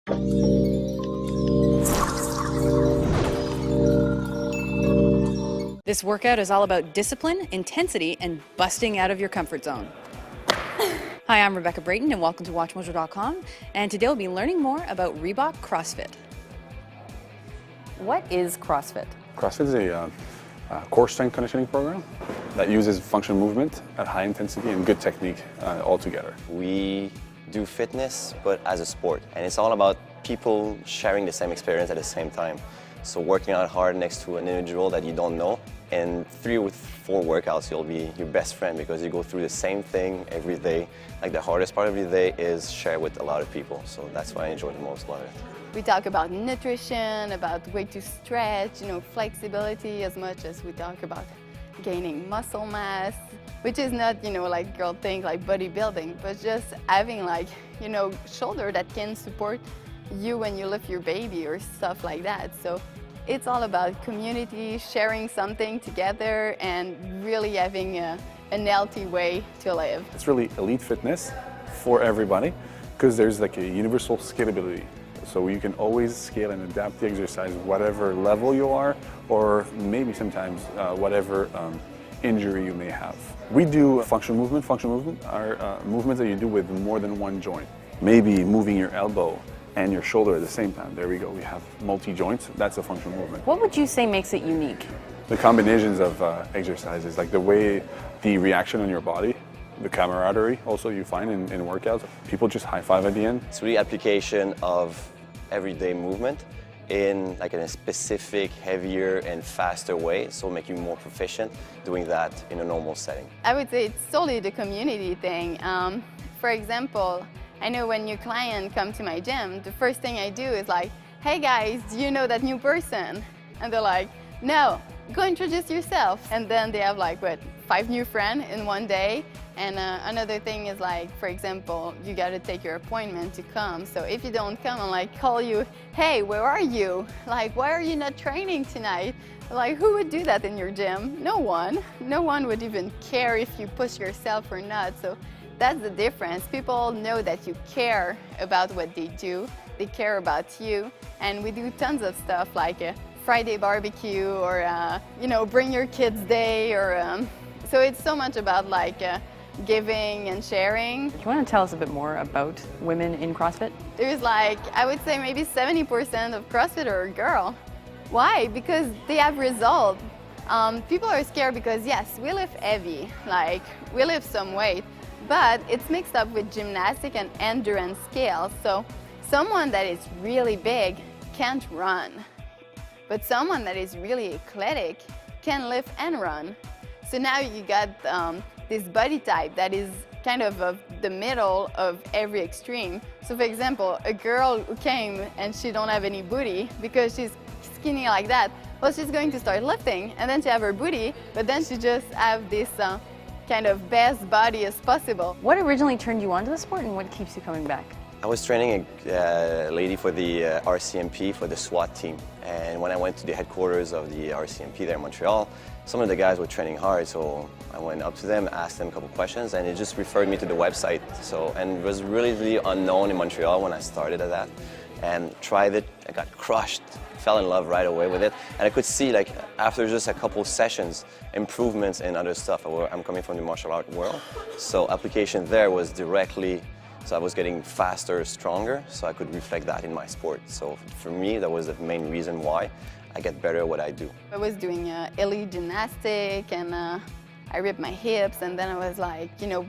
This workout is all about discipline, intensity, and busting out of your comfort zone. Hi, I'm Rebecca Brayton, and welcome to WatchMojo.com. And today we'll be learning more about Reebok CrossFit. What is CrossFit? CrossFit is a core strength conditioning program that uses functional movement at high intensity and good technique all together. We do fitness, but as a sport, and it's all about people sharing the same experience at the same time. So working out hard next to an individual that you don't know, and 3 or 4 workouts, you'll be your best friend because you go through the same thing every day. Like the hardest part of the day is share with a lot of people. So that's what I enjoy the most about it. We talk about nutrition, about way to stretch, flexibility, as much as we talk about gaining muscle mass, which is not, like girl thing like bodybuilding, but just having shoulder that can support you when you lift your baby or stuff like that. So it's all about community, sharing something together, and really having a healthy way to live. It's really elite fitness for everybody because there's like a universal scalability. So you can always scale and adapt the exercise whatever level you are, or maybe sometimes whatever injury you may have. We do functional movement. Functional movement are movements that you do with more than one joint. Maybe moving your elbow and your shoulder at the same time. There we go. We have multi-joints. That's a functional movement. What would you say makes it unique? The combinations of exercises, like the way the reaction on your body, the camaraderie also you find in workouts. People just high five at the end. It's really application of everyday movement in a specific, heavier and faster way, so make you more proficient doing that in a normal setting. I would say it's solely the community thing. For example, I know when new clients come to my gym, the first thing I do is like, hey guys, do you know that new person? And they're like, no, go introduce yourself. And then they have 5 new friends in one day. And another thing is for example, you got to take your appointment to come. So if you don't come, I'll call you, hey, where are you? Why are you not training tonight? Who would do that in your gym? No one. No one would even care if you push yourself or not. So that's the difference. People know that you care about what they do. They care about you. And we do tons of stuff like a Friday barbecue or, bring your kids day. Or so it's so much about giving and sharing. Do you want to tell us a bit more about women in CrossFit? There's I would say maybe 70% of CrossFit are girl. Why? Because they have results. People are scared because yes, we lift heavy, we lift some weight, but it's mixed up with gymnastic and endurance skills. So someone that is really big can't run, but someone that is really athletic can lift and run. So now you got this body type that is kind of the middle of every extreme. So for example, a girl who came and she don't have any booty because she's skinny like that, well, she's going to start lifting and then she have her booty, but then she just have this kind of best body as possible. What originally turned you onto the sport and what keeps you coming back? I was training a lady for the RCMP for the SWAT team, and when I went to the headquarters of the RCMP there in Montreal, some of the guys were training hard, so I went up to them, asked them a couple questions, and it just referred me to the website. And it was really, really unknown in Montreal when I started at that, and tried it. I got crushed, fell in love right away with it, and I could see after just a couple sessions, improvements in other stuff. I'm coming from the martial art world, so application there was directly. So I was getting faster, stronger, so I could reflect that in my sport. So for me, that was the main reason why I get better at what I do. I was doing elite gymnastic and I ripped my hips, and then I was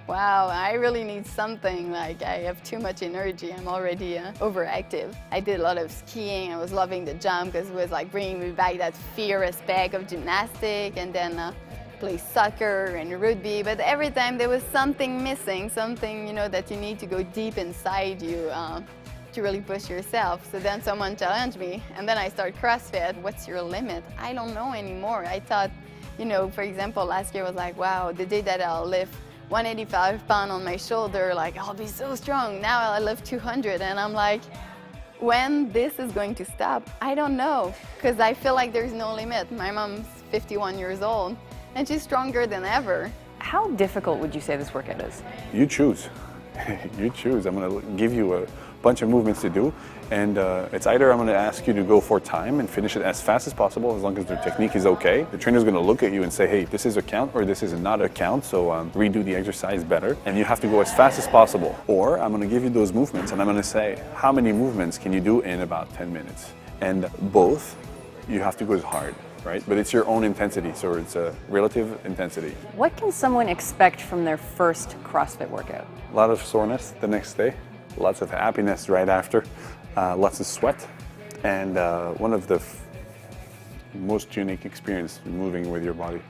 wow, I really need something. I have too much energy, I'm already overactive. I did a lot of skiing, I was loving the jump because it was bringing me back that fear aspect of gymnastic, and then play soccer and rugby, but every time there was something missing, something that you need to go deep inside you to really push yourself. So then someone challenged me, and then I start CrossFit. What's your limit? I don't know anymore. I thought, for example, last year was wow, the day that I'll lift 185 pounds on my shoulder, I'll be so strong. Now I'll lift 200, and I'm when this is going to stop, I don't know, because I feel there's no limit. My mom's 51 years old, and she's stronger than ever. How difficult would you say this workout is? You choose. You choose. I'm going to give you a bunch of movements to do, and it's either I'm going to ask you to go for time and finish it as fast as possible, as long as the technique is okay. The trainer's going to look at you and say, hey, this is a count or this is not a count, so redo the exercise better, and you have to go as fast as possible. Or I'm going to give you those movements, and I'm going to say, how many movements can you do in about 10 minutes? And both, you have to go as hard. Right? But it's your own intensity, so it's a relative intensity. What can someone expect from their first CrossFit workout? A lot of soreness the next day, lots of happiness right after, lots of sweat, and one of the most unique experiences moving with your body.